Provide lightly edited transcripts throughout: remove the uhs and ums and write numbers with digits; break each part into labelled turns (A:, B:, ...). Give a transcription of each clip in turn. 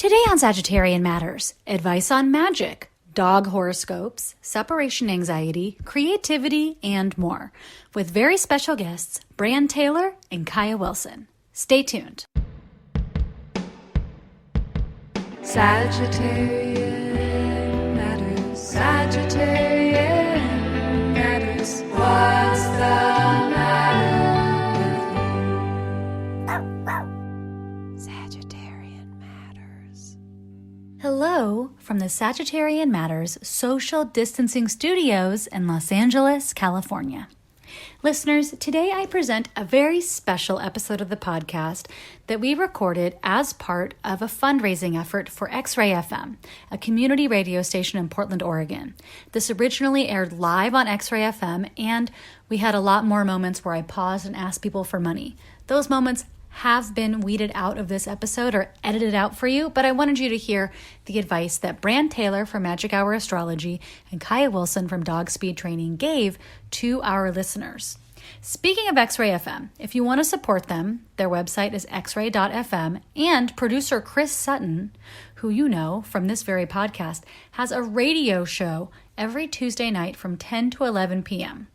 A: Today on Sagittarian Matters, advice on magic, dog horoscopes, separation anxiety, creativity, and more, with very special guests Bran Taylor and Kaia Wilson. Stay tuned. Sagittarian Matters, Sagittarian Matters, what's the matter with you? Sagittarian Matters. Hello from the Sagittarian Matters Social Distancing Studios in Los Angeles, California. Listeners, today I present a very special episode of the podcast that we recorded as part of a fundraising effort for Xray FM, a community radio station in Portland, Oregon. This originally aired live on Xray FM, and we had a lot more moments where I paused and asked people for money. Those moments have been weeded out of this episode or edited out for you, but I wanted you to hear the advice that Bran Taylor from Magic Hour Astrology and Kaia Wilson from Dogspeed Training gave to our listeners. Speaking of Xray FM, if you want to support them, their website is xray.fm, and producer Chris Sutton, who you know from this very podcast, has a radio show every Tuesday night from 10 to 11 p.m.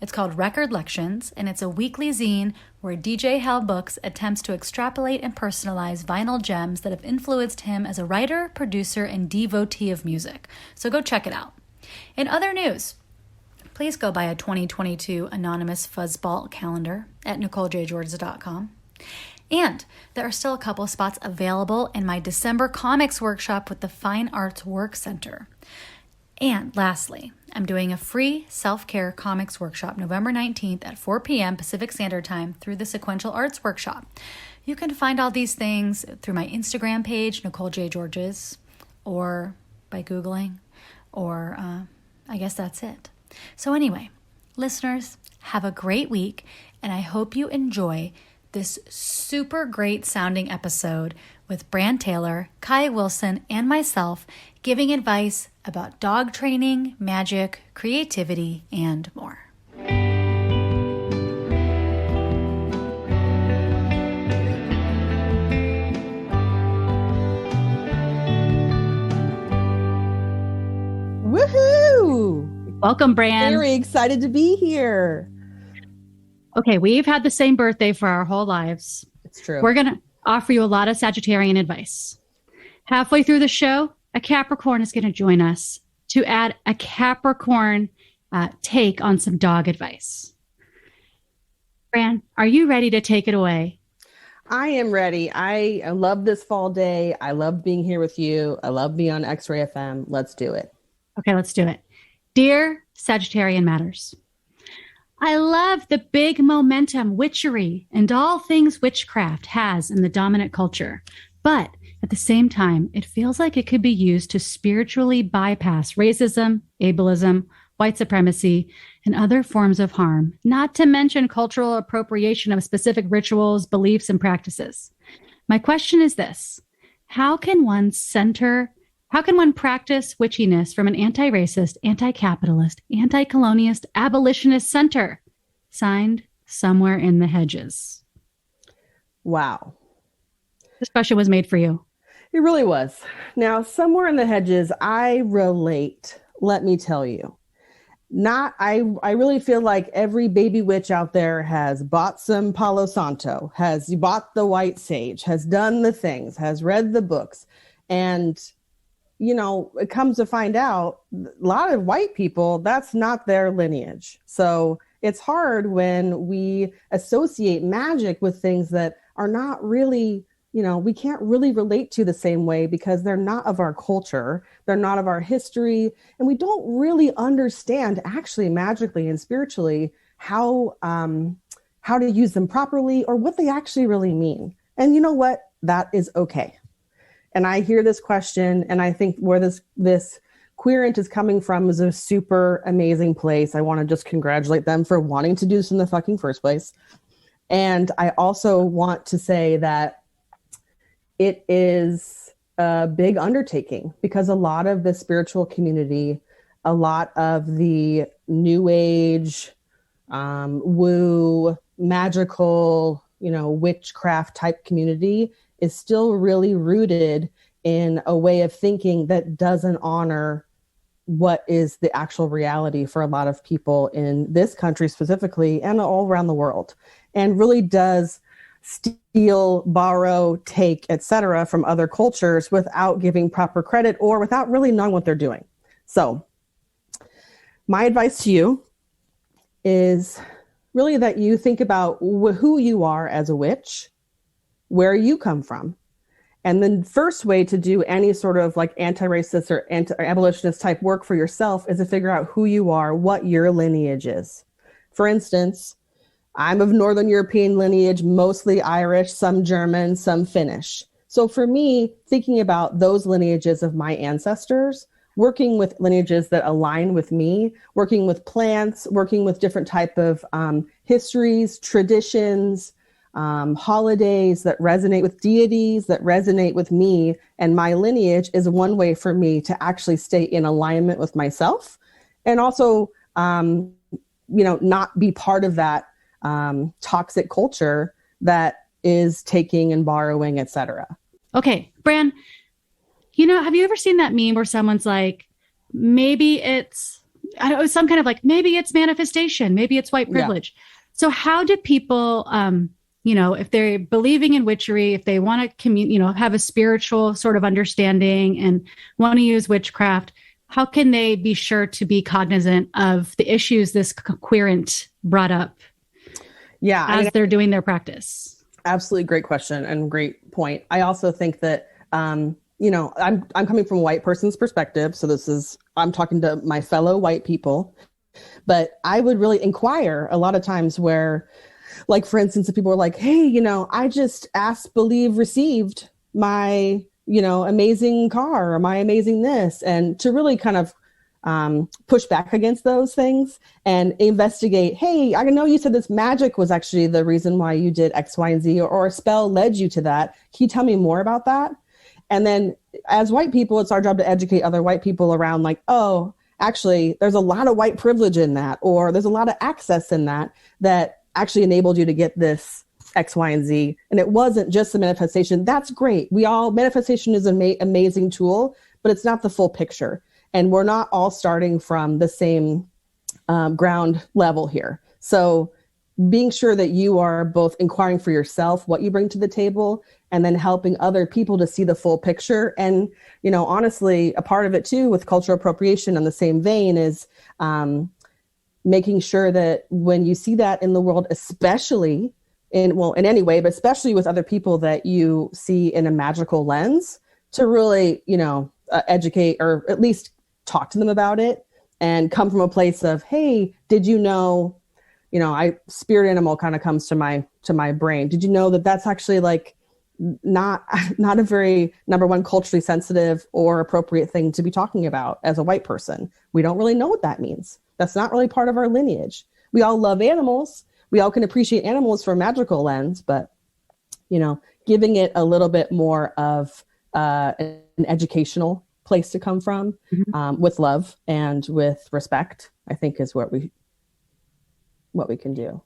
A: It's called Record Lections, and it's a weekly zine where DJ Hal Books attempts to extrapolate and personalize vinyl gems that have influenced him as a writer, producer, and devotee of music. So go check it out. In other news, please go buy a 2022 Anonymous Fuzzball calendar at NicoleJGeorges.com. And there are still a couple of spots available in my December comics workshop with the Fine Arts Work Center. And lastly, I'm doing a free self-care comics workshop November 19th at 4 p.m. Pacific Standard Time through the Sequential Arts Workshop. You can find all these things through my Instagram page, Nicole J. Georges, or by Googling, or I guess that's it. So anyway, listeners, have a great week, and I hope you enjoy this super great sounding episode with Bran Taylor, Kaia Wilson, and myself giving advice about dog training, magic, creativity, and more.
B: Woohoo!
A: Welcome, Bran.
B: Very excited to be here.
A: Okay, we've had the same birthday for our whole lives.
B: It's true.
A: We're going to offer you a lot of Sagittarian advice. Halfway through the show, a Capricorn is going to join us to add a Capricorn take on some dog advice. Bran, are you ready to take it away?
B: I am ready. I love this fall day. I love being here with you. I love being on Xray FM. Let's do it.
A: Okay, let's do it. Dear Sagittarian Matters, I love the big momentum witchery and all things witchcraft has in the dominant culture, but at the same time, it feels like it could be used to spiritually bypass racism, ableism, white supremacy, and other forms of harm, not to mention cultural appropriation of specific rituals, beliefs, and practices. My question is this: how can one practice witchiness from an anti-racist, anti-capitalist, anti-colonialist, abolitionist center? Signed, Somewhere in the Hedges.
B: Wow.
A: This question was made for you.
B: It really was. Now, Somewhere in the Hedges, I relate, let me tell you. I really feel like every baby witch out there has bought some Palo Santo, has bought the white sage, has done the things, has read the books. And, you know, it comes to find out, a lot of white people, that's not their lineage. So it's hard when we associate magic with things that are not really, you know, we can't really relate to the same way because they're not of our culture. They're not of our history. And we don't really understand actually magically and spiritually how to use them properly or what they actually really mean. And you know what? That is okay. And I hear this question, and I think where this Queerant is coming from is a super amazing place. I want to just congratulate them for wanting to do this in the fucking first place. And I also want to say that it is a big undertaking because a lot of the spiritual community, a lot of the new age, woo, magical, witchcraft type community is still really rooted in a way of thinking that doesn't honor what is the actual reality for a lot of people in this country specifically and all around the world, and really does steal, borrow, take, etc. from other cultures without giving proper credit or without really knowing what they're doing. So my advice to you is really that you think about who you are as a witch, where you come from. And the first way to do any sort of like anti-racist or anti-abolitionist type work for yourself is to figure out who you are, what your lineage is. For instance, I'm of Northern European lineage, mostly Irish, some German, some Finnish. So for me, thinking about those lineages of my ancestors, working with lineages that align with me, working with plants, working with different type of histories, traditions, holidays that resonate with deities, that resonate with me and my lineage is one way for me to actually stay in alignment with myself. And also, not be part of that toxic culture that is taking and borrowing, etc.
A: Okay, Bran, have you ever seen that meme where someone's like, maybe it's, some kind of like, maybe it's manifestation, maybe it's white privilege. Yeah. So how do people, if they're believing in witchery, if they want to have a spiritual sort of understanding and want to use witchcraft, how can they be sure to be cognizant of the issues this querent brought up? Yeah, as they're doing their practice?
B: Absolutely, great question and great point. I also think that I'm coming from a white person's perspective, so I'm talking to my fellow white people, but I would really inquire a lot of times where, like, for instance, if people were like, hey, I just asked, believe, received my, amazing car or my amazing this, and to really kind of push back against those things and investigate, hey, I know you said this magic was actually the reason why you did X, Y, and Z, or a spell led you to that. Can you tell me more about that? And then as white people, it's our job to educate other white people around like, oh, actually, there's a lot of white privilege in that, or there's a lot of access in that actually enabled you to get this X, Y, and Z. And it wasn't just the manifestation. That's great. Manifestation is an amazing tool, but it's not the full picture. And we're not all starting from the same ground level here. So being sure that you are both inquiring for yourself, what you bring to the table, and then helping other people to see the full picture. And, honestly, a part of it too with cultural appropriation in the same vein is making sure that when you see that in the world, especially in any way, but especially with other people that you see in a magical lens, to really, educate or at least talk to them about it and come from a place of, hey, did you know, spirit animal kind of comes to my brain. Did you know that that's actually like not a very, number one, culturally sensitive or appropriate thing to be talking about as a white person? We don't really know what that means. That's not really part of our lineage. We all love animals. We all can appreciate animals from a magical lens, but, giving it a little bit more of an educational place to come from, with love and with respect, I think is what we can do.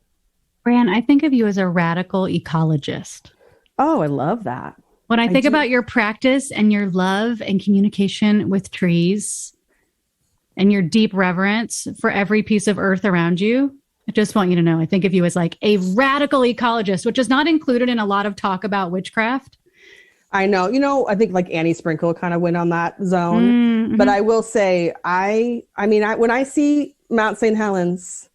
A: Bran, I think of you as a radical ecologist.
B: Oh, I love that.
A: When I think about your practice and your love and communication with trees and your deep reverence for every piece of earth around you, I just want you to know, I think of you as like a radical ecologist, which is not included in a lot of talk about witchcraft.
B: I know. I think like Annie Sprinkle kind of went on that zone, but I will say, when I see Mount St. Helens,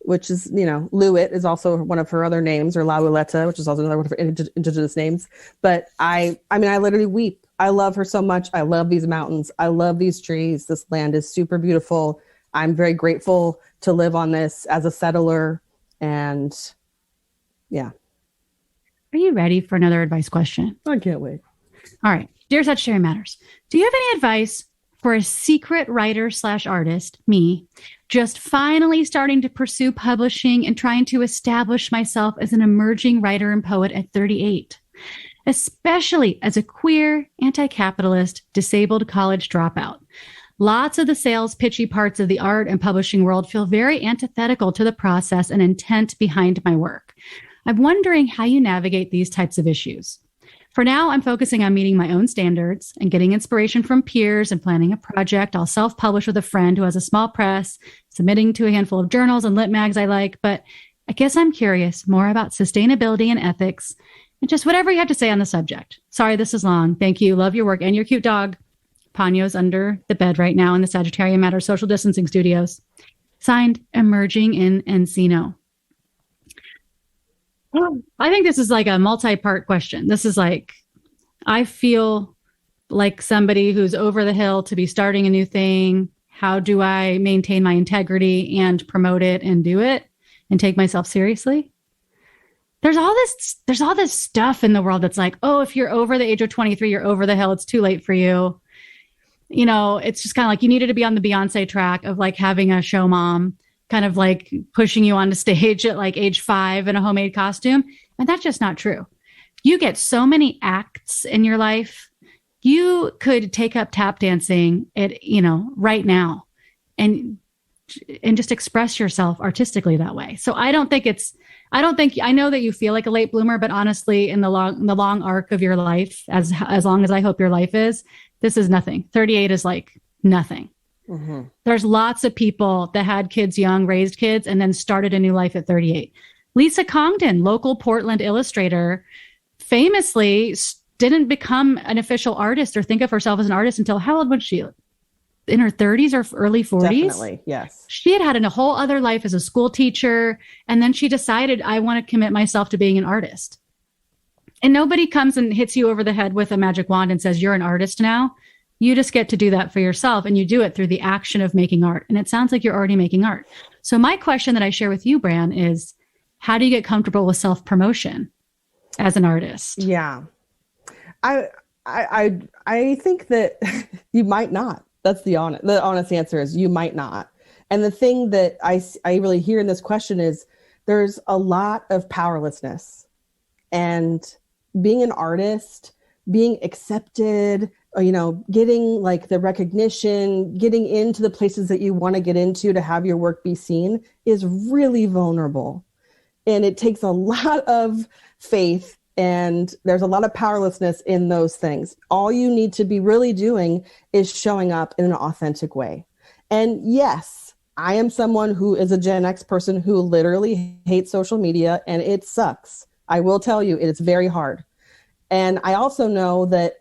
B: which is, Luit is also one of her other names, or La Willetta, which is also another one of her indigenous names. But I literally weep. I love her so much. I love these mountains. I love these trees. This land is super beautiful. I'm very grateful to live on this as a settler. And yeah.
A: Are you ready for another advice question?
B: I can't wait.
A: All right. Dear Sagittarian Matters, do you have any advice for a secret writer/artist, me, just finally starting to pursue publishing and trying to establish myself as an emerging writer and poet at 38, especially as a queer, anti-capitalist, disabled college dropout? Lots of the sales pitchy parts of the art and publishing world feel very antithetical to the process and intent behind my work. I'm wondering how you navigate these types of issues. For now, I'm focusing on meeting my own standards and getting inspiration from peers and planning a project. I'll self-publish with a friend who has a small press, submitting to a handful of journals and lit mags I like. But I guess I'm curious more about sustainability and ethics and just whatever you have to say on the subject. Sorry, this is long. Thank you. Love your work and your cute dog. Ponyo's under the bed right now in the Sagittarian Matters social distancing studios. Signed, Emerging in Encino. I think this is like a multi-part question. This is like, I feel like somebody who's over the hill to be starting a new thing. How do I maintain my integrity and promote it and do it and take myself seriously? There's all this stuff in the world that's like, oh, if you're over the age of 23, you're over the hill. It's too late for you. You know, it's just kind of like you needed to be on the Beyonce track of like having a show mom kind of like pushing you onto stage at like age 5 in a homemade costume. And that's just not true. You get so many acts in your life. You could take up tap dancing at, you know, right now and just express yourself artistically that way. So I know that you feel like a late bloomer, but honestly, in the long arc of your life, as long as I hope your life is, this is nothing. 38 is like nothing. Mm-hmm. There's lots of people that had kids young, raised kids, and then started a new life at 38. Lisa Congdon, local Portland illustrator, famously didn't become an official artist or think of herself as an artist until how old was she? In her 30s or early 40s?
B: Definitely, yes.
A: She had a whole other life as a school teacher, and then she decided, I want to commit myself to being an artist. And nobody comes and hits you over the head with a magic wand and says, you're an artist now. You just get to do that for yourself, and you do it through the action of making art. And it sounds like you're already making art. So my question that I share with you, Bran, is how do you get comfortable with self-promotion as an artist?
B: Yeah. I think that you might not. That's the honest answer is you might not. And the thing that I really hear in this question is there's a lot of powerlessness, and being an artist, being accepted, you know, getting like the recognition, getting into the places that you want to get into to have your work be seen is really vulnerable. And it takes a lot of faith, and there's a lot of powerlessness in those things. All you need to be really doing is showing up in an authentic way. And yes, I am someone who is a Gen X person who literally hates social media, and it sucks. I will tell you, it is very hard. And I also know that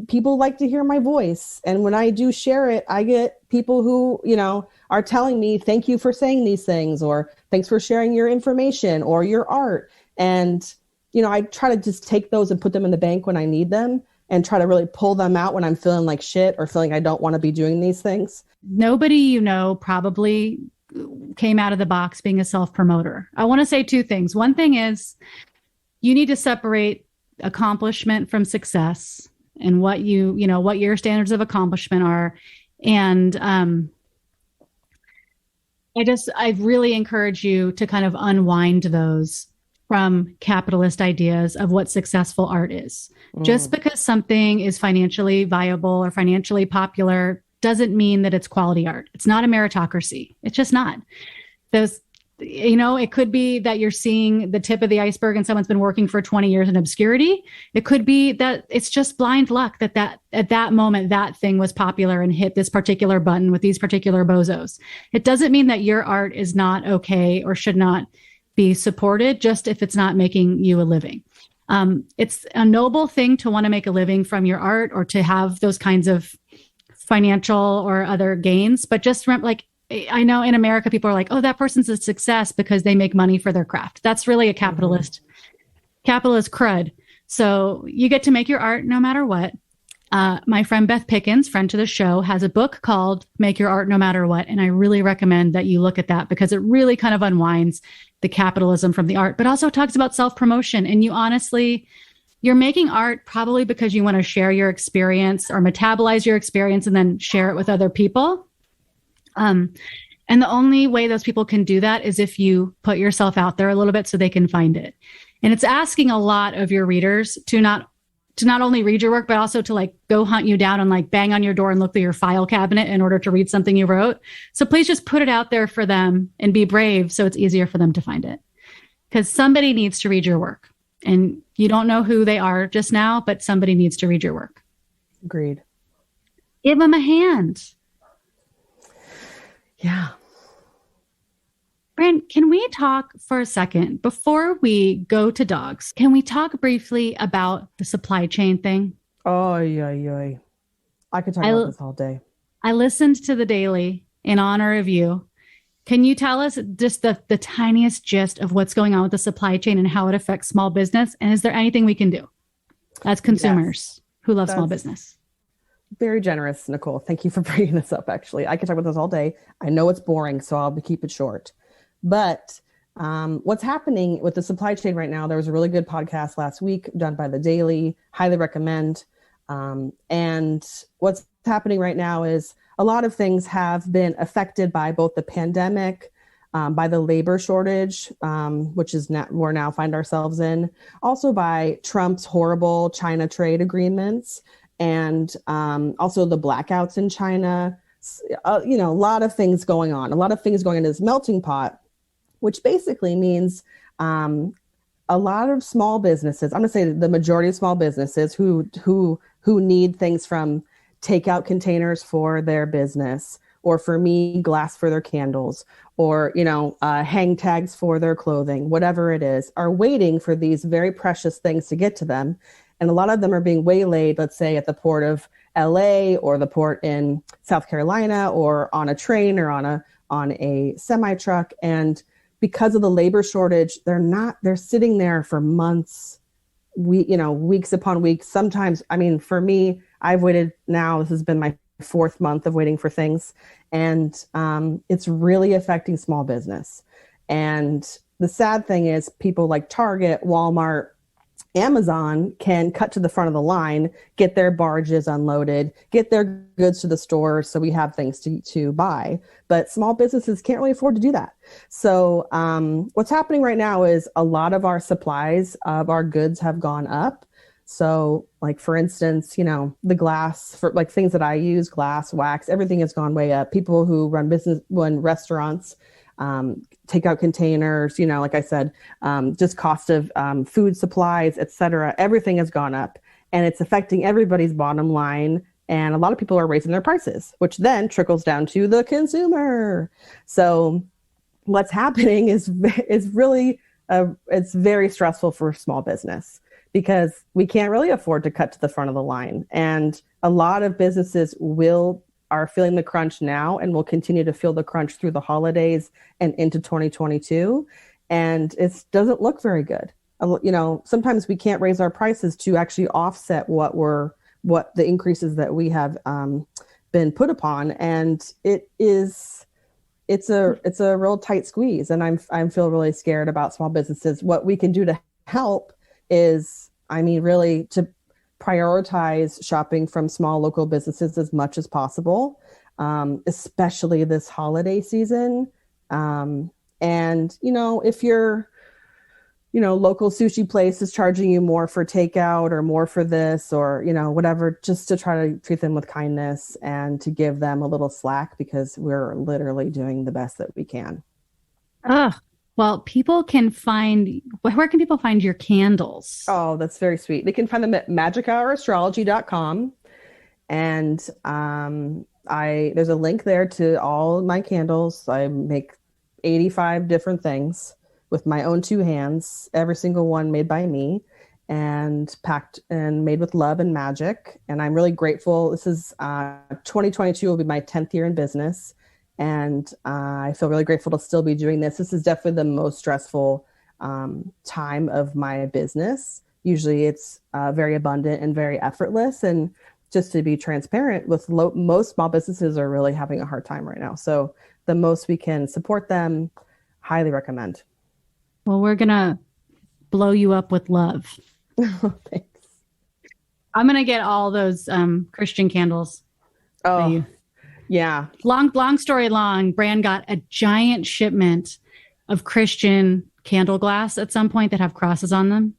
B: people like to hear my voice. And when I do share it, I get people who, you know, are telling me, thank you for saying these things, or thanks for sharing your information or your art. And, you know, I try to just take those and put them in the bank when I need them, and try to really pull them out when I'm feeling like shit or feeling I don't want to be doing these things.
A: Nobody, you know, probably came out of the box being a self-promoter. I want to say 2 things. One thing is you need to separate accomplishment from success, and what what your standards of accomplishment are. And I really encourage you to kind of unwind those from capitalist ideas of what successful art is. Just because something is financially viable or financially popular doesn't mean that it's quality art. It's not a meritocracy. It's just not. It could be that you're seeing the tip of the iceberg and someone's been working for 20 years in obscurity. It could be that it's just blind luck that at that moment, that thing was popular and hit this particular button with these particular bozos. It doesn't mean that your art is not okay or should not be supported just if it's not making you a living. It's a noble thing to want to make a living from your art or to have those kinds of financial or other gains. But just remember, like, I know in America, people are like, oh, that person's a success because they make money for their craft. That's really a capitalist crud. So you get to make your art no matter what. My friend Beth Pickens, friend to the show, has a book called Make Your Art No Matter What. And I really recommend that you look at that because it really kind of unwinds the capitalism from the art, but also talks about self-promotion. And you're making art probably because you want to share your experience or metabolize your experience and then share it with other people. And the only way those people can do that is if you put yourself out there a little bit so they can find it. And it's asking a lot of your readers to not only read your work, but also to like go hunt you down and like bang on your door and look through your file cabinet in order to read something you wrote. So please just put it out there for them and be brave so it's easier for them to find it. Because somebody needs to read your work. And you don't know who they are just now, but somebody needs to read your work.
B: Agreed.
A: Give them a hand.
B: Yeah.
A: Bran, can we talk for a second before we go to dogs? Can we talk briefly about the supply chain thing?
B: Oh, yeah. I could talk about this all day.
A: I listened to the daily in honor of you. Can you tell us just the tiniest gist of what's going on with the supply chain and how it affects small business? And is there anything we can do as consumers who love small business?
B: Very generous, Nicole. Thank you for bringing this up, actually. I could talk about this all day. I know it's boring, so I'll keep it short. But what's happening with the supply chain right now, there was a really good podcast last week done by The Daily. Highly recommend. And what's happening right now is a lot of things have been affected by both the pandemic, by the labor shortage, which is we're now find ourselves in, also by Trump's horrible China trade agreements, and also the blackouts in China. A lot of things going on. A lot of things going into this melting pot, which basically means a lot of small businesses. I'm going to say the majority of small businesses who need things from takeout containers for their business, or for me, glass for their candles, or, hang tags for their clothing, whatever it is, are waiting for these very precious things to get to them. And a lot of them are being waylaid, let's say at the port of LA or the port in South Carolina, or on a train or on a semi truck. And because of the labor shortage, they're sitting there for months, weeks upon weeks. Sometimes, for me, I've waited now, this has been my 4th month of waiting for things. And it's really affecting small business. And the sad thing is people like Target, Walmart, Amazon can cut to the front of the line, get their barges unloaded, get their goods to the stores, so we have things to buy. But small businesses can't really afford to do that. So what's happening right now is a lot of our supplies of our goods have gone up. So like, for instance, the glass for like things that I use, glass, wax, everything has gone way up. People who run restaurants, takeout containers, like I said, just cost of food supplies, etc. Everything has gone up, and it's affecting everybody's bottom line. And a lot of people are raising their prices, which then trickles down to the consumer. So what's happening is really, it's very stressful for small business, because we can't really afford to cut to the front of the line. And a lot of businesses are feeling the crunch now and will continue to feel the crunch through the holidays and into 2022. And it doesn't look very good. Sometimes we can't raise our prices to actually offset what the increases that we have been put upon. And it's a real tight squeeze. And I feel really scared about small businesses. What we can do to help is, really to prioritize shopping from small local businesses as much as possible, especially this holiday season. And, if your, local sushi place is charging you more for takeout or more for this or, whatever, just to try to treat them with kindness and to give them a little slack, because we're literally doing the best that we can.
A: Well, where can people find your candles?
B: Oh, that's very sweet. They can find them at magichourastrology.com. And there's a link there to all my candles. I make 85 different things with my own 2 hands, every single one made by me, and packed and made with love and magic. And I'm really grateful. This is 2022 will be my 10th year in business. And I feel really grateful to still be doing this. This is definitely the most stressful time of my business. Usually it's very abundant and very effortless. And just to be transparent, with most small businesses are really having a hard time right now. So the most we can support them, highly recommend.
A: Well, we're going to blow you up with love.
B: Thanks.
A: I'm going to get all those Christian candles.
B: Oh, yeah.
A: Long story long, Bran got a giant shipment of Christian candle glass at some point that have crosses on them.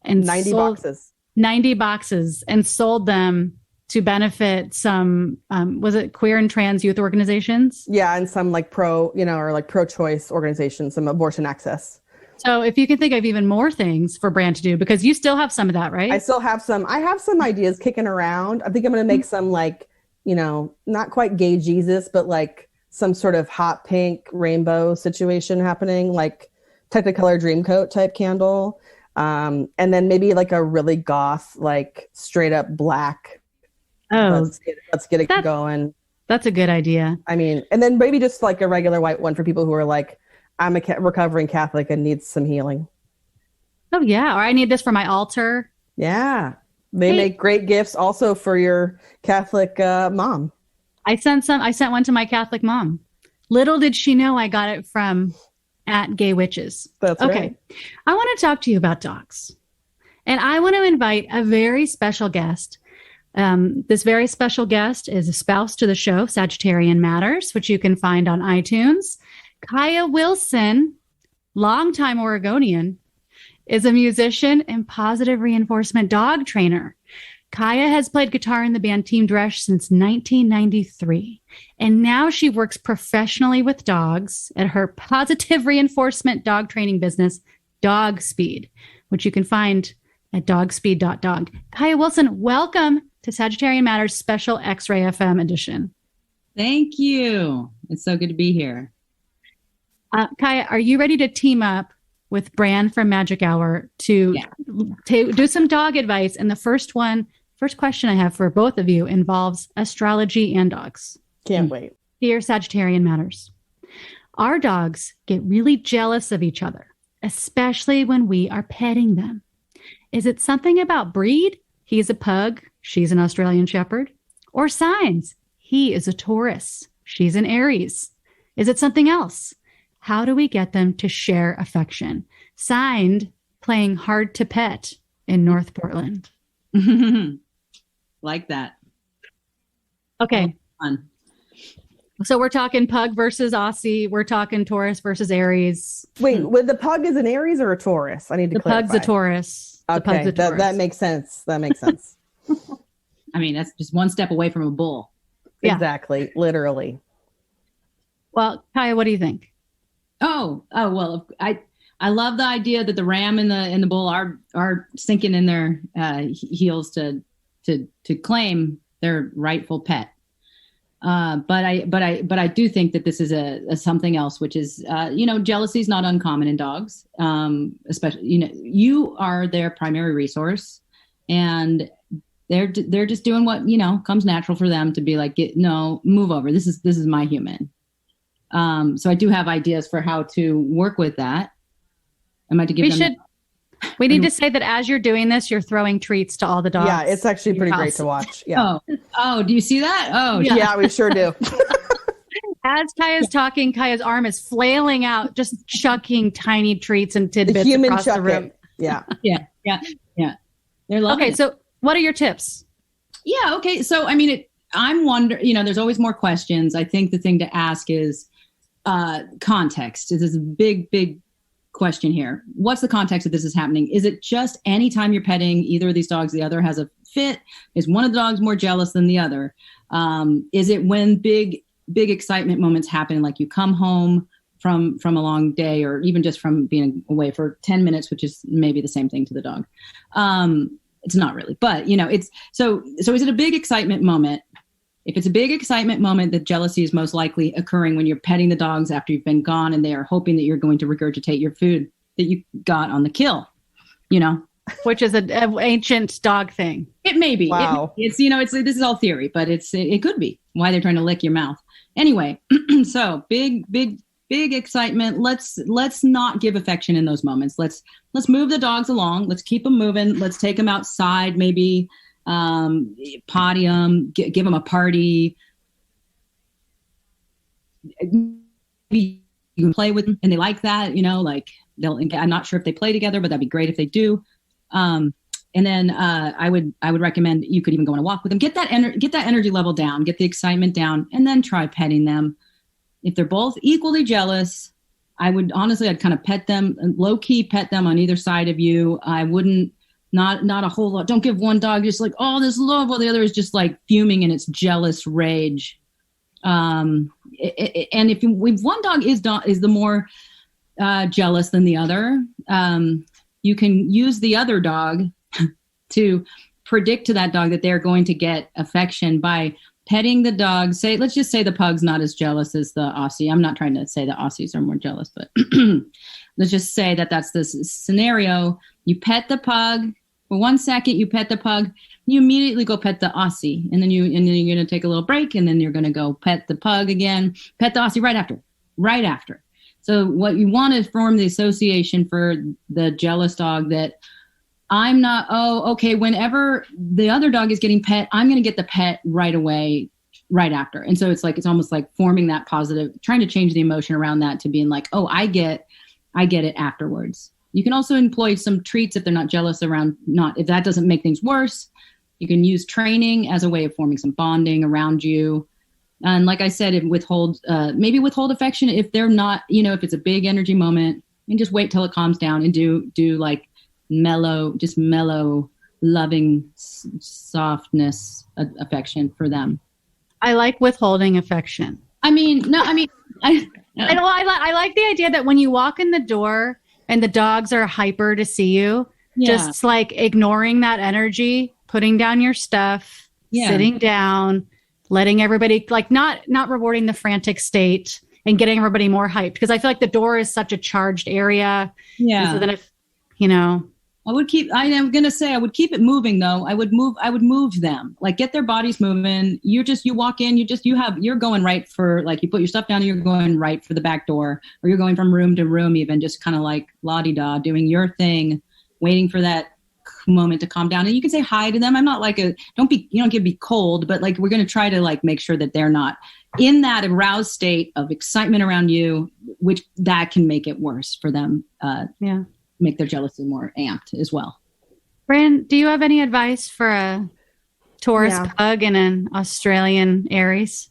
A: And
B: 90 boxes.
A: 90 boxes, and sold them to benefit some, was it queer and trans youth organizations?
B: Yeah. And some like pro-choice organizations, some abortion access.
A: So if you can think of even more things for Bran to do, because you still have some of that, right?
B: I still have some. I have some ideas kicking around. I think I'm going to make some like, not quite gay Jesus, but like some sort of hot pink rainbow situation happening, like Technicolor Dreamcoat type candle. And then maybe like a really goth, like straight up black.
A: Oh,
B: let's get it going.
A: That's a good idea.
B: I mean, and then maybe just like a regular white one for people who are like, I'm a recovering Catholic and needs some healing.
A: Oh, yeah. Or I need this for my altar.
B: Yeah. They make great gifts also for your Catholic mom.
A: I sent one to my Catholic mom. Little did she know I got it from @GayWitches.
B: That's
A: okay.
B: Right.
A: I want to talk to you about dogs. And I want to invite a very special guest. This very special guest is a spouse to the show, Sagittarian Matters, which you can find on iTunes. Kaia Wilson, longtime Oregonian, is a musician and positive reinforcement dog trainer. Kaia has played guitar in the band Team Dresch since 1993, and now she works professionally with dogs at her positive reinforcement dog training business, Dogspeed, which you can find at dogspeed.dog. Kaia Wilson, welcome to Sagittarian Matters special Xray FM edition.
C: Thank you. It's so good to be here.
A: Kaia, are you ready to team up with Bran from Magic Hour to do some dog advice? And the first question I have for both of you involves astrology and dogs.
B: Can't wait.
A: Dear Sagittarian Matters, our dogs get really jealous of each other, especially when we are petting them. Is it something about breed? He's a pug, she's an Australian Shepherd. Or signs? He is a Taurus, she's an Aries. Is it something else? How do we get them to share affection? Signed, playing hard to pet in North Portland.
C: Like that.
A: Okay.
C: Fun.
A: So we're talking pug versus Aussie. We're talking Taurus versus Aries.
B: Wait, the pug is an Aries or a Taurus? I need to clarify.
A: The pug's a Taurus.
B: Okay, that makes sense. That makes sense.
C: I mean, that's just one step away from a bull.
A: Yeah.
B: Exactly. Literally.
A: Well, Kaia, what do you think?
C: Oh, well, I love the idea that the ram and the bull are sinking in their heels to claim their rightful pet. But I do think that this is a something else, which is jealousy is not uncommon in dogs. Especially you are their primary resource, and they're just doing what comes natural for them to be like, move over. This is my human. So I do have ideas for how to work with that. I might give them.
A: We need to say that as you're doing this, you're throwing treats to all the dogs.
B: Yeah, it's actually pretty great to watch. Yeah.
C: Oh, do you see that? Oh,
B: yeah, we sure do.
A: As Kaia's talking, Kaia's arm is flailing out, just chucking tiny treats and tidbits across the room.
B: Yeah.
C: Yeah. They're loving it.
A: Okay, so what are your tips?
C: Yeah. Okay. So, I mean, I'm wondering, there's always more questions. I think the thing to ask is context. This is a big question here. What's the context of this is happening? Is it just anytime you're petting either of these dogs, the other has a fit? Is one of the dogs more jealous than the other? Is it when big excitement moments happen, like you come home from a long day, or even just from being away for 10 minutes, which is maybe the same thing to the dog. It's not really, but it's so is it a big excitement moment? If it's a big excitement moment, the jealousy is most likely occurring when you're petting the dogs after you've been gone, and they are hoping that you're going to regurgitate your food that you got on the kill,
A: which is an ancient dog thing.
C: It may be.
B: Wow.
C: This is all theory, but it could be why they're trying to lick your mouth. Anyway, so big excitement. Let's not give affection in those moments. Let's move the dogs along. Let's keep them moving. Let's take them outside, maybe potty them, give them a party. You can play with them, and they like that. I'm not sure if they play together, but that'd be great if they do. And then I would recommend you could even go on a walk with them. Get that energy level down, get the excitement down, and then try petting them. If they're both equally jealous, I'd kind of pet them, low key pet them on either side of you. I wouldn't, not a whole lot. Don't give one dog just like, oh, this love, while the other is just like fuming in its jealous rage. And if one dog is the more jealous than the other, you can use the other dog to predict to that dog that they're going to get affection by petting the dog. Let's just say the pug's not as jealous as the Aussie. I'm not trying to say the Aussies are more jealous, but let's just say that that's the scenario. You pet the pug for 1 second, you pet the pug, you immediately go pet the Aussie, and then you're going to take a little break, and then you're going to go pet the pug again, pet the Aussie right after. So what you want to form the association for the jealous dog that I'm not, whenever the other dog is getting pet, I'm going to get the pet right away, right after. And so it's almost like forming that positive, trying to change the emotion around that to being like, oh, I get it afterwards. You can also employ some treats if they're not jealous if that doesn't make things worse. You can use training as a way of forming some bonding around you. And like I said, withhold affection if they're not, if it's a big energy moment, and just wait till it calms down and do like mellow, loving softness affection for them.
A: I like withholding affection.
C: I like
A: the idea that when you walk in the door and the dogs are hyper to see you, just like ignoring that energy, putting down your stuff, sitting down, letting everybody not rewarding the frantic state and getting everybody more hyped. Because I feel like the door is such a charged area. Yeah. So then
C: I would keep it moving though. I would move them, like get their bodies moving. You walk in, you're going right for, like, you put your stuff down and you're going right for the back door, or you're going from room to room, even just kind of like la-di-da, doing your thing, waiting for that moment to calm down. And you can say hi to them. I'm not like don't be cold, but like, we're going to try to like make sure that they're not in that aroused state of excitement around you, which that can make it worse for them. Make their jealousy more amped as well.
A: Bran, do you have any advice for a Taurus pug and an Australian Aries?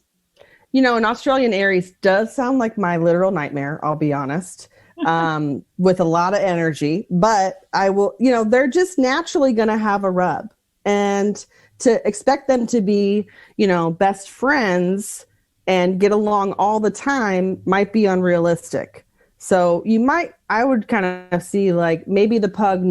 B: An Australian Aries does sound like my literal nightmare, I'll be honest, with a lot of energy, but I will, they're just naturally going to have a rub, and to expect them to be, best friends and get along all the time might be unrealistic. So I would kind of see like maybe the pug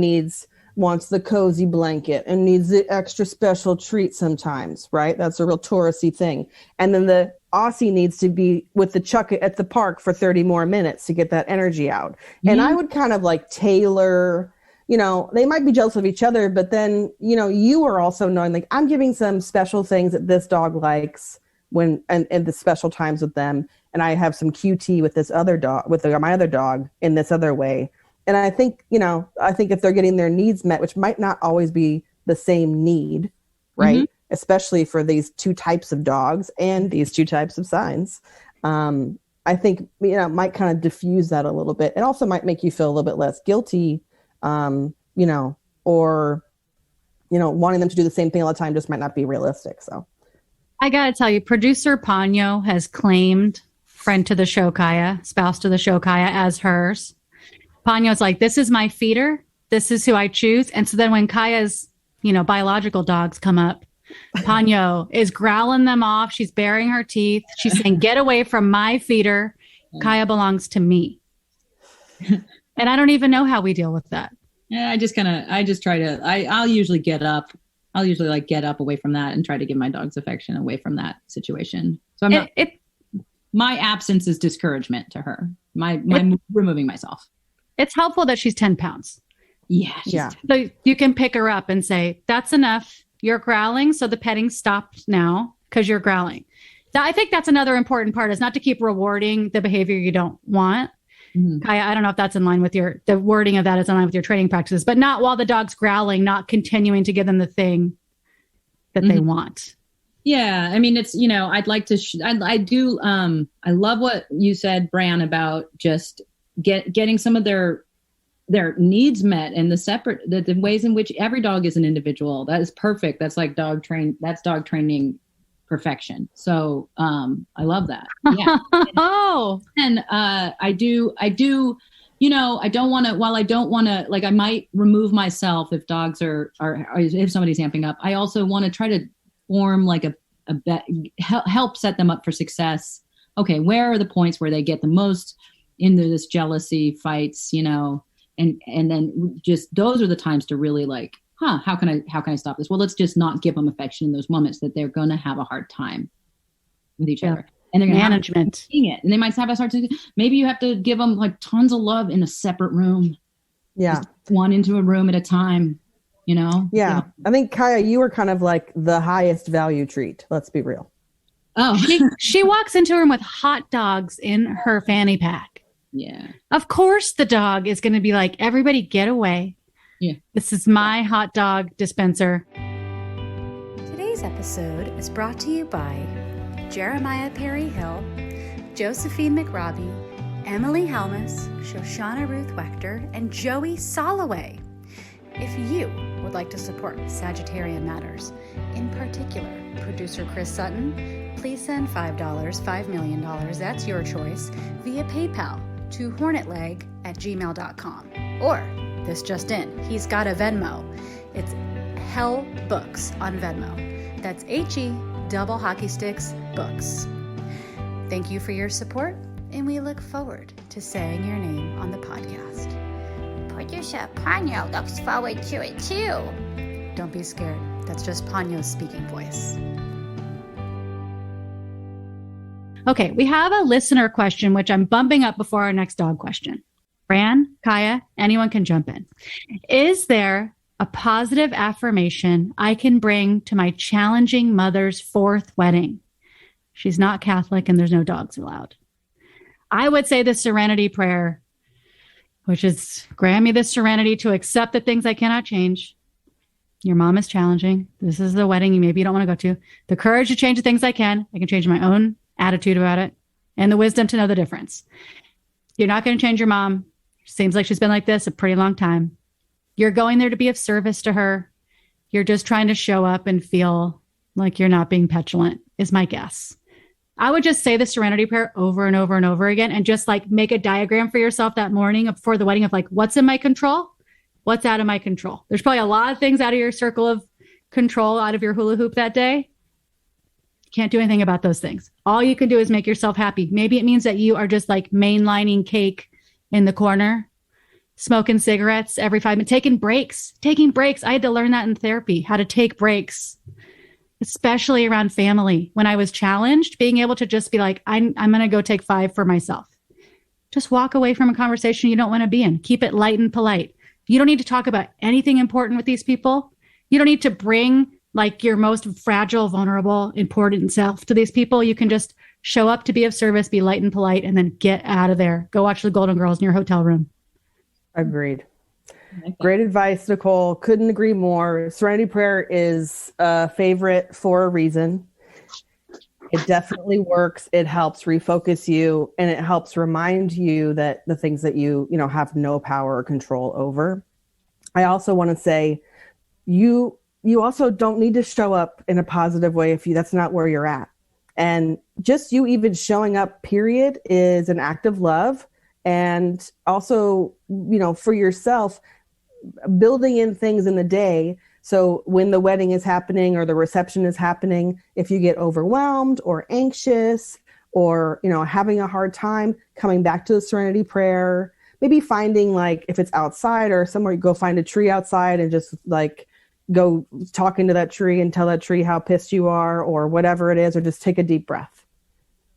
B: wants the cozy blanket and needs the extra special treat sometimes, right? That's a real Taurus-y thing. And then the Aussie needs to be with the chuck at the park for 30 more minutes to get that energy out. Mm-hmm. And I would kind of like tailor, they might be jealous of each other, but then, you are also knowing like I'm giving some special things that this dog likes and the special times with them. And I have some QT with this other dog, my other dog in this other way. And I think, if they're getting their needs met, which might not always be the same need, right? Mm-hmm. Especially for these two types of dogs and these two types of signs. I think, might kind of diffuse that a little bit. It also might make you feel a little bit less guilty, or, wanting them to do the same thing all the time just might not be realistic. So
A: I got to tell you, producer Ponyo has claimed friend to the show, Kaia, spouse to the show, Kaia, as hers. Ponyo's like, this is my feeder. This is who I choose. And so then when Kaia's, biological dogs come up, Ponyo is growling them off. She's baring her teeth. She's saying, get away from my feeder. Kaia belongs to me. And I don't even know how we deal with that.
C: Yeah, I'll usually get up. I'll usually get up away from that and try to give my dog's affection away from that situation. So I'm not, my absence is discouragement to her. My removing myself.
A: It's helpful that she's 10 pounds.
C: Yeah.
A: So you can pick her up and say, that's enough. You're growling. So the petting stopped now because you're growling. I think that's another important part, is not to keep rewarding the behavior you don't want. Mm-hmm. Kaia, I don't know if that's in line with the wording of that is in line with your training practices, but not while the dog's growling, not continuing to give them the thing that they want.
C: Yeah. I mean, it's, I'd like to, I love what you said, Bran, about just getting some of their needs met, and the ways in which every dog is an individual. That is perfect. That's like dog training perfection. So I love that. Yeah. And I do, I don't want to, while I don't want to, like, I might remove myself if dogs are if somebody's amping up. I also want to try to form like a help set them up for success. Okay, where are the points where they get the most into this jealousy fights, you know, and then just those are the times to really like, how can I stop this? Well, let's just not give them affection in those moments that they're going to have a hard time with each other. And they're going to
A: management
C: it. And they might have a hard time. Maybe you have to give them like tons of love in a separate room.
B: Yeah.
C: Just one into a room at a time, you know?
B: Yeah. I think Kaia, you were kind of like the highest value treat. Let's be real.
C: Oh,
A: she walks into a room with hot dogs in her fanny pack.
C: Yeah.
A: Of course the dog is going to be like, everybody get away.
C: Yeah.
A: This is my hot dog dispenser.
D: Today's episode is brought to you by Jeremiah Perry Hill, Josephine McRobbie, Emily Helmus, Shoshana Ruth Wechter, and Joey Soloway. If you would like to support Sagittarian Matters, in particular Producer Chris Sutton, please send $5, $5 million, that's your choice, via PayPal to hornetleg@gmail.com. Or, this just in, he's got a Venmo. It's Hell Books on Venmo. That's HE double hockey sticks books. Thank you for your support, and we look forward to saying your name on the podcast.
E: Producer Ponyo looks forward to it too.
D: Don't be scared. That's just Ponyo's speaking voice.
A: Okay, we have a listener question, which I'm bumping up before our next dog question. Bran, Kaia, anyone can jump in. Is there a positive affirmation I can bring to my challenging mother's 4th wedding? She's not Catholic and there's no dogs allowed. I would say the serenity prayer, which is grant me the serenity to accept the things I cannot change. Your mom is challenging. This is the wedding maybe you don't want to go to. The courage to change the things I can. I can change my own attitude about it and the wisdom to know the difference. You're not going to change your mom. Seems like she's been like this a pretty long time. You're going there to be of service to her. You're just trying to show up and feel like you're not being petulant, is my guess. I would just say the serenity prayer over and over and over again and just like make a diagram for yourself that morning before the wedding of like, what's in my control? What's out of my control? There's probably a lot of things out of your circle of control, out of your hula hoop that day. Can't do anything about those things. All you can do is make yourself happy. Maybe it means that you are just like mainlining cake in the corner, smoking cigarettes every 5 minutes, taking breaks. I had to learn that in therapy, how to take breaks, especially around family. When I was challenged, being able to just be like, I'm going to go take 5 for myself. Just walk away from a conversation you don't want to be in. Keep it light and polite. You don't need to talk about anything important with these people. You don't need to bring like your most fragile, vulnerable, important self to these people. You can just show up to be of service, be light and polite, and then get out of there. Go watch the Golden Girls in your hotel room.
B: Agreed. Great advice, Nicole. Couldn't agree more. Serenity prayer is a favorite for a reason. It definitely works. It helps refocus you, and it helps remind you that the things that you have no power or control over. I also want to say you also don't need to show up in a positive way if that's not where you're at. And just you even showing up, period, is an act of love. And also, for yourself, building in things in the day. So when the wedding is happening or the reception is happening, if you get overwhelmed or anxious or, having a hard time, coming back to the serenity prayer, maybe finding like, if it's outside or somewhere, you go find a tree outside and just like go talk into that tree and tell that tree how pissed you are or whatever it is, or just take a deep breath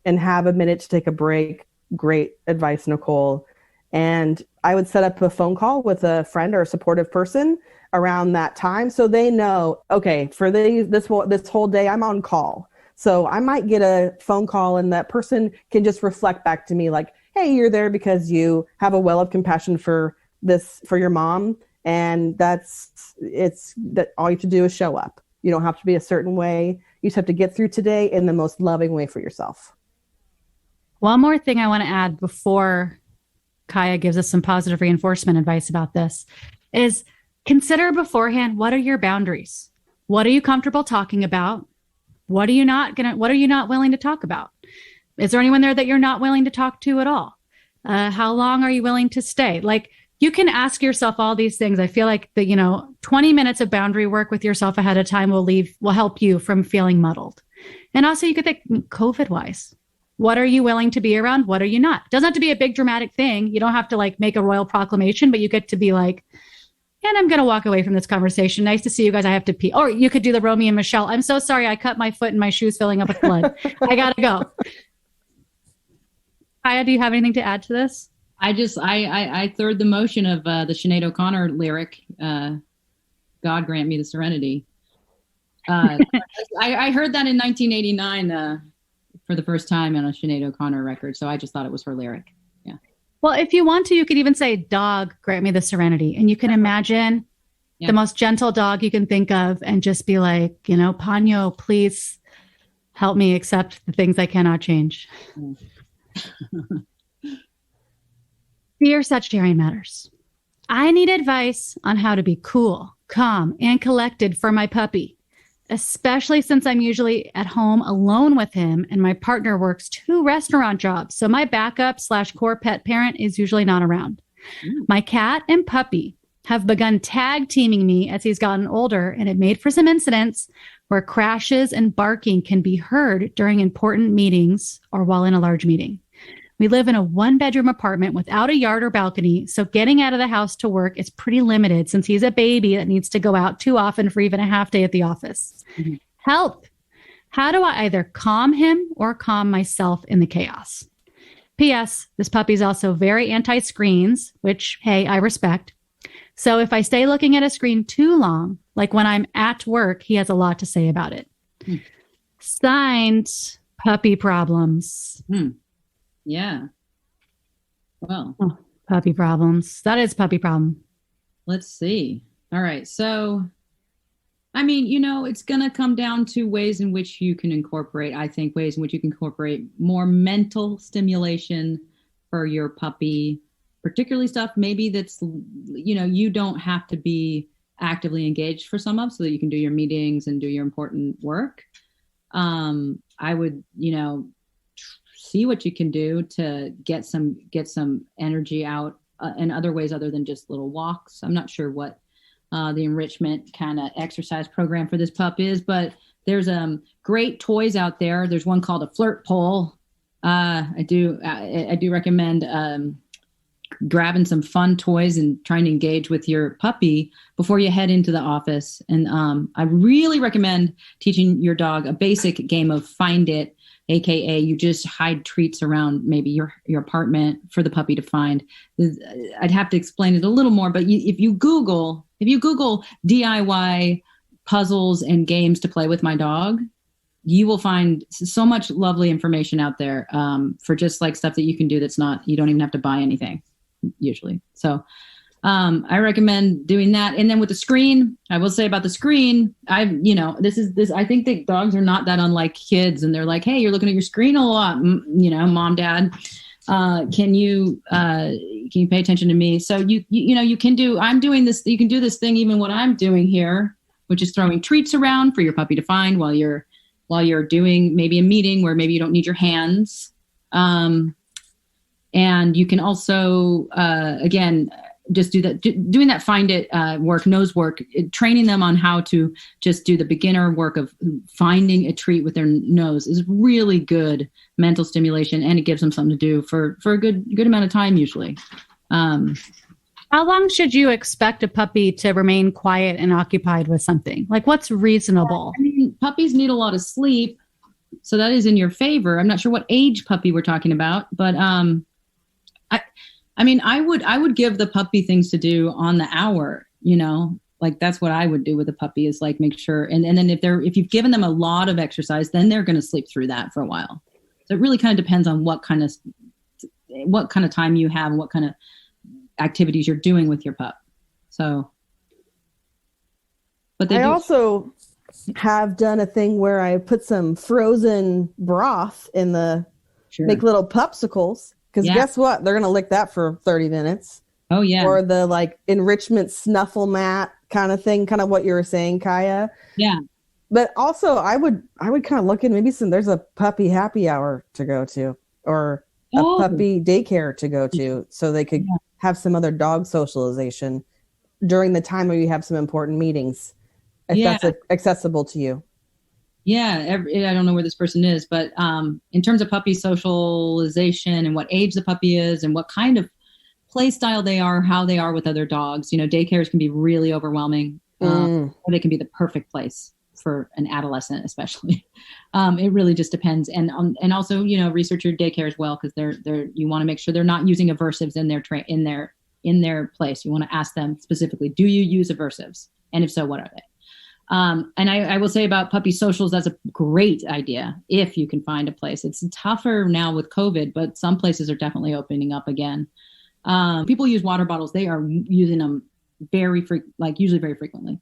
B: and have a minute to take a break. Great advice, Nicole. And I would set up a phone call with a friend or a supportive person around that time so they know, okay, for this whole day I'm on call. So I might get a phone call and that person can just reflect back to me like, hey, you're there because you have a well of compassion for your mom. And that all you have to do is show up. You don't have to be a certain way. You just have to get through today in the most loving way for yourself.
A: One more thing I want to add before Kaia gives us some positive reinforcement advice about this is consider beforehand, what are your boundaries? What are you comfortable talking about? What are you not willing to talk about? Is there anyone there that you're not willing to talk to at all? How long are you willing to stay? Like, you can ask yourself all these things. I feel like 20 minutes of boundary work with yourself ahead of time will help you from feeling muddled. And also you could think COVID wise, What are you willing to be around? What are you not? Doesn't have to be a big dramatic thing. You don't have to like make a royal proclamation, but you get to be like, and I'm going to walk away from this conversation. Nice to see you guys. I have to pee. Or you could do the Romeo and Michelle. I'm so sorry. I cut my foot and my shoe's filling up with blood. I got to go. Kaia, do you have anything to add to this?
C: I third the motion of the Sinead O'Connor lyric, God grant me the serenity. I heard that in 1989 for the first time on a Sinead O'Connor record. So I just thought it was her lyric. Yeah.
A: Well, if you want to, you could even say, dog, grant me the serenity. And you can imagine the most gentle dog you can think of and just be like, Ponyo, please help me accept the things I cannot change. Dear Sagittarian Matters, I need advice on how to be cool, calm, and collected for my puppy, especially since I'm usually at home alone with him and my partner works 2 restaurant jobs. So my backup/core pet parent is usually not around. My cat and puppy have begun tag teaming me as he's gotten older, and it made for some incidents where crashes and barking can be heard during important meetings or while in a large meeting. We live in a 1-bedroom apartment without a yard or balcony, so getting out of the house to work is pretty limited since he's a baby that needs to go out too often for even a half day at the office. Mm-hmm. Help! How do I either calm him or calm myself in the chaos? P.S. This puppy's also very anti-screens, which, hey, I respect. So if I stay looking at a screen too long, like when I'm at work, he has a lot to say about it. Signed, Puppy Problems.
C: Yeah. Well,
A: puppy problems. That is puppy problem.
C: Let's see. All right. So, I mean, it's going to come down to ways in which you can incorporate, I think, ways in which you can incorporate more mental stimulation for your puppy, particularly stuff maybe that's, you don't have to be actively engaged for some of so that you can do your meetings and do your important work. I would, see what you can do to get some energy out in other ways other than just little walks. I'm not sure what the enrichment kind of exercise program for this pup is, but there's great toys out there. There's one called a flirt pole. I do recommend grabbing some fun toys and trying to engage with your puppy before you head into the office. And I really recommend teaching your dog a basic game of Find It, AKA you just hide treats around maybe your apartment for the puppy to find. I'd have to explain it a little more, but if you Google DIY puzzles and games to play with my dog, you will find so much lovely information out there for just like stuff that you can do that's not, you don't even have to buy anything usually. So I recommend doing that. And then with the screen, I will say about the screen, I think that dogs are not that unlike kids, and they're like, hey, you're looking at your screen a lot, mom, dad, can you pay attention to me? So you can do this thing, even what I'm doing here, which is throwing treats around for your puppy to find while you're doing maybe a meeting where maybe you don't need your hands. And you can also, again, just do that, doing that Find It nose work, training them on how to just do the beginner work of finding a treat with their nose is really good mental stimulation, and it gives them something to do for a good amount of time usually.
A: How long should you expect a puppy to remain quiet and occupied with something? Like, what's reasonable?
C: I mean, puppies need a lot of sleep, so that is in your favor. I'm not sure what age puppy we're talking about, but I would give the puppy things to do on the hour, like that's what I would do with a puppy, is like make sure. And then if you've given them a lot of exercise, then they're going to sleep through that for a while. So it really kind of depends on what kind of time you have and what kind of activities you're doing with your pup. So, but I
B: also have done a thing where I put some frozen broth in make little popsicles. Because guess what? They're going to lick that for 30 minutes.
C: Oh, yeah.
B: Or the like enrichment snuffle mat kind of thing, kind of what you were saying, Kaia.
C: Yeah.
B: But also I would kind of look at maybe there's a puppy happy hour to go to, or a puppy daycare to go to, so they could have some other dog socialization during the time where you have some important meetings, if that's accessible to you.
C: Yeah, I don't know where this person is, but in terms of puppy socialization and what age the puppy is and what kind of play style they are, how they are with other dogs, daycares can be really overwhelming. Or they can be the perfect place for an adolescent, especially. It really just depends. And also, research your daycare as well, because you want to make sure they're not using aversives in their place. You want to ask them specifically, do you use aversives? And if so, what are they? And I will say about puppy socials, that's a great idea if you can find a place. It's tougher now with COVID, but some places are definitely opening up again. People use water bottles. They are using them usually very frequently.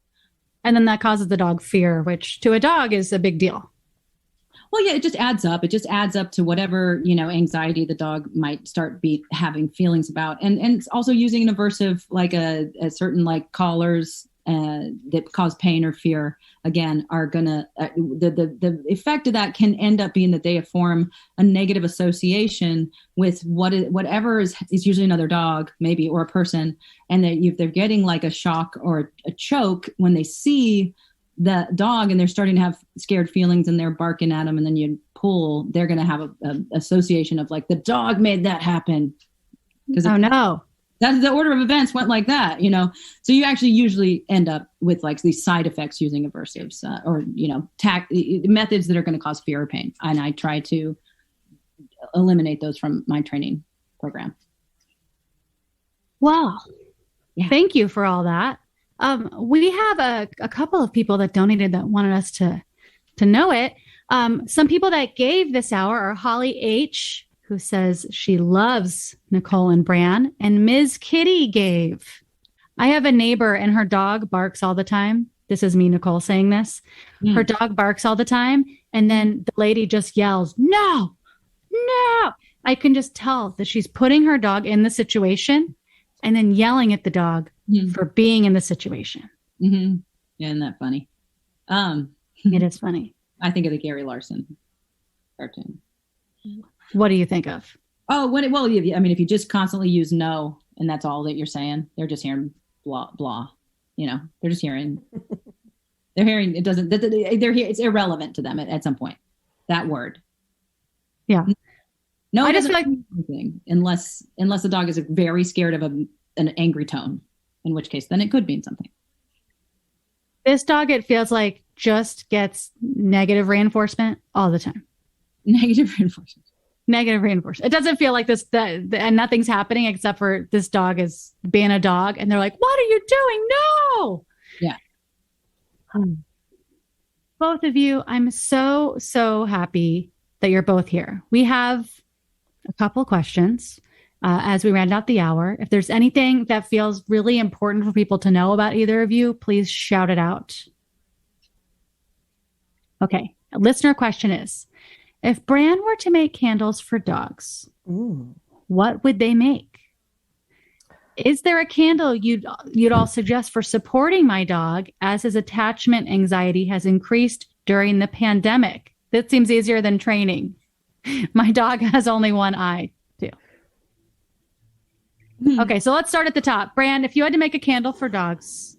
A: And then that causes the dog fear, which to a dog is a big deal.
C: Well, yeah, it just adds up. It just adds up to whatever, anxiety the dog might start having feelings about. And it's also using an aversive, like a certain like collars that cause pain or fear, again, are gonna the effect of that can end up being that they form a negative association with whatever is usually another dog, maybe, or a person, and that if they're getting like a shock or a choke when they see the dog and they're starting to have scared feelings and they're barking at them, and then you pull, they're gonna have a association of like the dog made that happen.
A: No.
C: That's the order of events went like that, So you actually usually end up with like these side effects using aversives or, methods that are going to cause fear or pain. And I try to eliminate those from my training program.
A: Wow. Yeah. Thank you for all that. We have a couple of people that donated that wanted us to know it. Some people that gave this hour are Holly H., who says she loves Nicole and Bran, and Ms. Kitty gave. I have a neighbor and her dog barks all the time. This is me, Nicole, saying this. Her dog barks all the time. And then the lady just yells, no. I can just tell that she's putting her dog in the situation and then yelling at the dog for being in the situation.
C: Mm-hmm. Yeah, isn't that funny?
A: It is funny.
C: I think of the Gary Larson cartoon.
A: What do you think of?
C: Oh, if you just constantly use no, and that's all that you're saying, they're just hearing blah, blah, they're just hearing, it doesn't, they're here. It's irrelevant to them at some point, that word.
A: Yeah.
C: No,
A: I just feel like
C: anything unless the dog is very scared of an angry tone, in which case then it could mean something.
A: This dog, it feels like, just gets negative reinforcement all the time.
C: Negative reinforcement.
A: It doesn't feel like this, and nothing's happening except for this dog is being a dog, and they're like, "What are you doing? No!"
C: Yeah.
A: Both of you, I'm so happy that you're both here. We have a couple questions as we round out the hour. If there's anything that feels really important for people to know about either of you, please shout it out. Okay. A listener question is, if Bran were to make candles for dogs, what would they make? Is there a candle you'd all suggest for supporting my dog as his attachment anxiety has increased during the pandemic? That seems easier than training. My dog has only one eye, too. Okay, so let's start at the top. Bran, if you had to make a candle for dogs,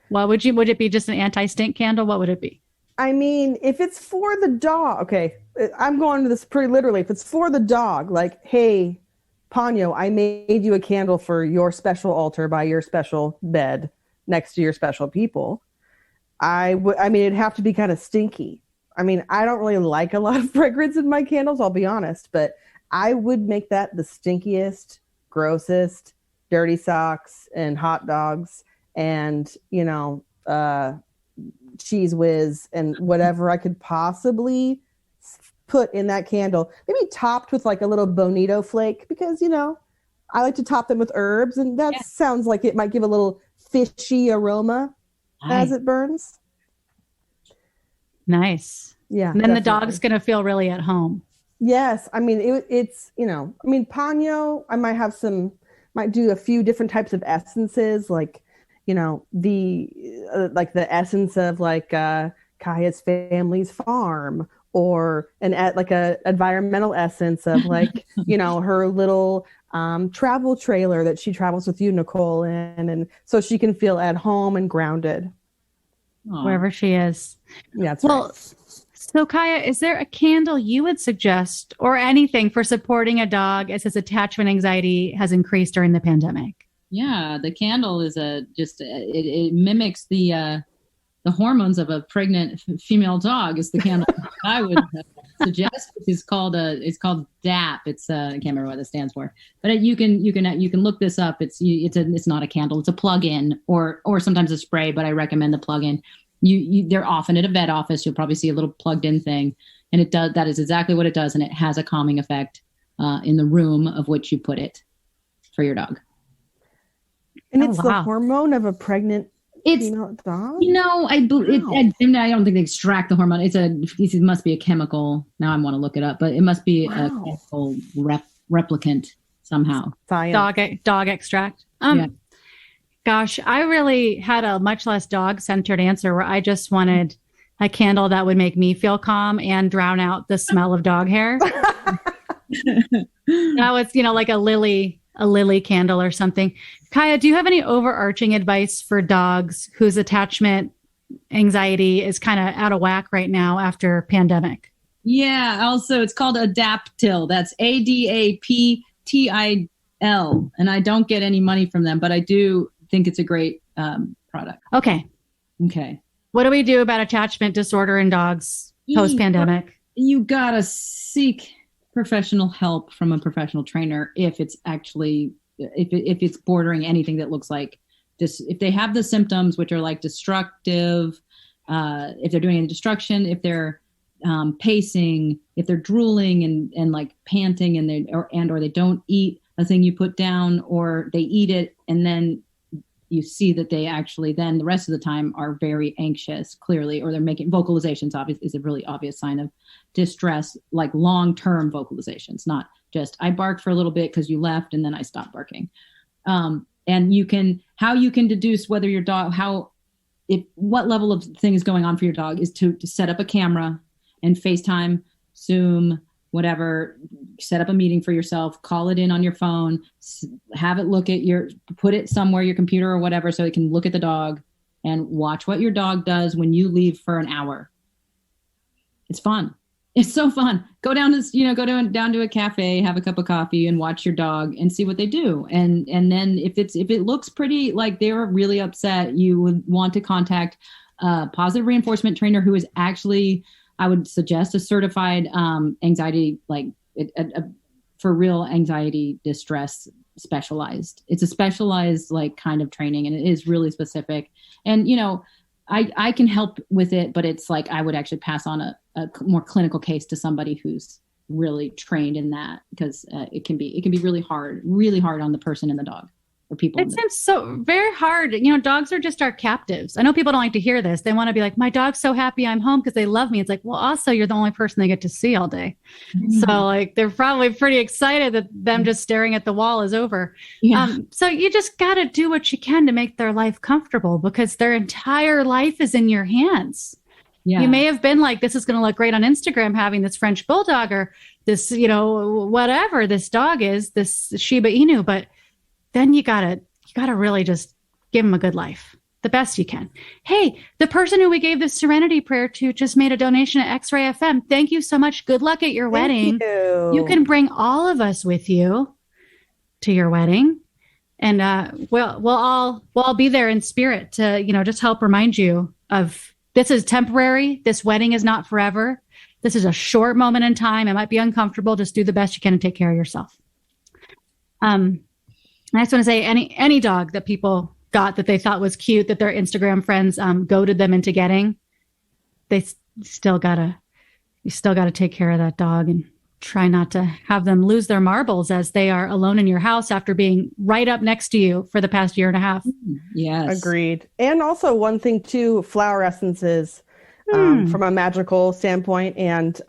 A: what would it be? Just an anti-stink candle? What would it be?
B: I mean, if it's for the dog, okay, I'm going to this pretty literally. If it's for the dog, like, hey, Ponyo, I made you a candle for your special altar by your special bed next to your special people. It'd have to be kind of stinky. I mean, I don't really like a lot of fragrance in my candles, I'll be honest, but I would make that the stinkiest, grossest, dirty socks and hot dogs and, cheese whiz and whatever I could possibly put in that candle, maybe topped with like a little bonito flake, because I like to top them with herbs, and that sounds like it might give a little fishy aroma as it burns.
A: Nice.
B: Yeah.
A: And then the dog's gonna feel really at home.
B: Yes. I mean, it's Ponyo, I might do a few different types of essences, like the essence of like Kaia's family's farm, or like a environmental essence of like her little travel trailer that she travels with you, Nicole, in, and so she can feel at home and grounded.
A: wherever she is.
B: That's
A: well,
B: right.
A: So Kaia, is there a candle you would suggest or anything for supporting a dog as his attachment anxiety has increased during the pandemic?
C: Yeah, the candle is it mimics the hormones of a pregnant female dog. Is the candle I would suggest. It's called DAP. It's I can't remember what it stands for, but you can look this up. It's not a candle. It's a plug-in or sometimes a spray, but I recommend the plug-in. They're often at a vet office. You'll probably see a little plugged-in thing, and that is exactly what it does, and it has a calming effect in the room of which you put it for your dog.
B: And it's the hormone of a pregnant female dog?
C: I don't think they extract the hormone. It must be a chemical. Now I want to look it up, but it must be a chemical replicant somehow.
A: Science. Dog extract. Yeah. Gosh, I really had a much less dog-centered answer where I just wanted a candle that would make me feel calm and drown out the smell of dog hair. Now it's, like a lily candle or something. Kaia, do you have any overarching advice for dogs whose attachment anxiety is kind of out of whack right now after pandemic?
C: Yeah. Also, it's called Adaptil. That's ADAPTIL. And I don't get any money from them, but I do think it's a great product.
A: Okay. What do we do about attachment disorder in dogs post-pandemic? You
C: got to seek professional help from a professional trainer if it's actually if it's bordering anything that looks like this. If they have the symptoms which are like destructive, if they're doing any destruction, if they're pacing, if they're drooling and like panting and they don't eat a thing you put down, or they eat it and then you see that they actually then the rest of the time are very anxious, clearly, or they're making vocalizations. Obviously, is a really obvious sign of distress, like long-term vocalizations, not just I barked for a little bit because you left and then I stopped barking. And how you can deduce whether your dog, what level of thing is going on for your dog is to set up a camera and FaceTime, Zoom, whatever, set up a meeting for yourself, call it in on your phone, have it put it somewhere, your computer or whatever, so it can look at the dog and watch what your dog does when you leave for an hour. It's fun. It's so fun. Go down to a cafe, have a cup of coffee and watch your dog and see what they do. And then if it looks pretty like they were really upset, you would want to contact a positive reinforcement trainer who is actually, I would suggest, a certified anxiety, for real anxiety distress specialized. It's a specialized kind of training, and it is really specific. And, I can help with it, but it's like I would actually pass on a more clinical case to somebody who's really trained in that, because it can be really hard on the person and the dog. People.
A: It seems so very hard. Dogs are just our captives. I know people don't like to hear this. They want to be like, my dog's so happy I'm home because they love me. It's like, well, also you're the only person they get to see all day. Mm-hmm. So they're probably pretty excited that them just staring at the wall is over. Yeah. So you just got to do what you can to make their life comfortable, because their entire life is in your hands. Yeah. You may have been like, this is going to look great on Instagram, having this French bulldog or this, whatever this dog is, this Shiba Inu, but then you gotta really just give them a good life, the best you can. Hey, the person who we gave the Serenity Prayer to just made a donation at Xray FM. Thank you so much. Good luck at your wedding. You can bring all of us with you to your wedding, and we'll all be there in spirit to just help remind you of this is temporary. This wedding is not forever. This is a short moment in time. It might be uncomfortable. Just do the best you can and take care of yourself. I just want to say any dog that people got that they thought was cute, that their Instagram friends goaded them into getting, you still gotta take care of that dog and try not to have them lose their marbles as they are alone in your house after being right up next to you for the past year and a half.
C: Yes.
B: Agreed. And also one thing too, flower essences from a magical standpoint and,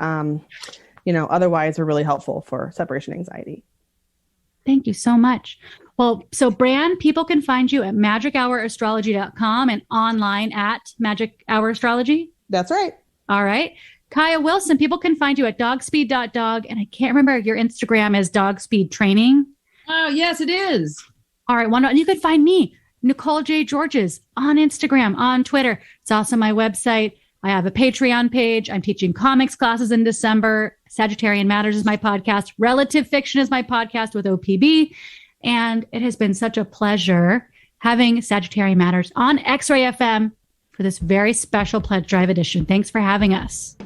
B: otherwise are really helpful for separation anxiety.
A: Thank you so much. Well, so Bran, people can find you at magichourastrology.com and online at Magic Hour Astrology.
B: That's right.
A: All right. Kaia Wilson, people can find you at dogspeed.dog. And I can't remember, your Instagram is Dogspeed Training.
C: Oh, yes, it is.
A: All right. You can find me Nicole J. Georges on Instagram, on Twitter. It's also my website. I have a Patreon page. I'm teaching comics classes in December. Sagittarian Matters is my podcast. Relative Fiction is my podcast with OPB. And it has been such a pleasure having Sagittarian Matters on Xray FM for this very special Pledge Drive edition. Thanks for having us.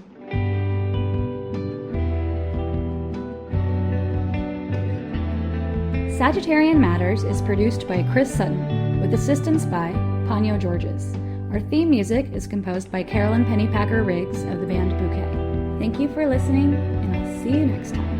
A: Sagittarian Matters is produced by Chris Sutton with assistance by Panyo Georges. Our theme music is composed by Carolyn Pennypacker Riggs of the band Bouquet. Thank you for listening, and I'll see you next time.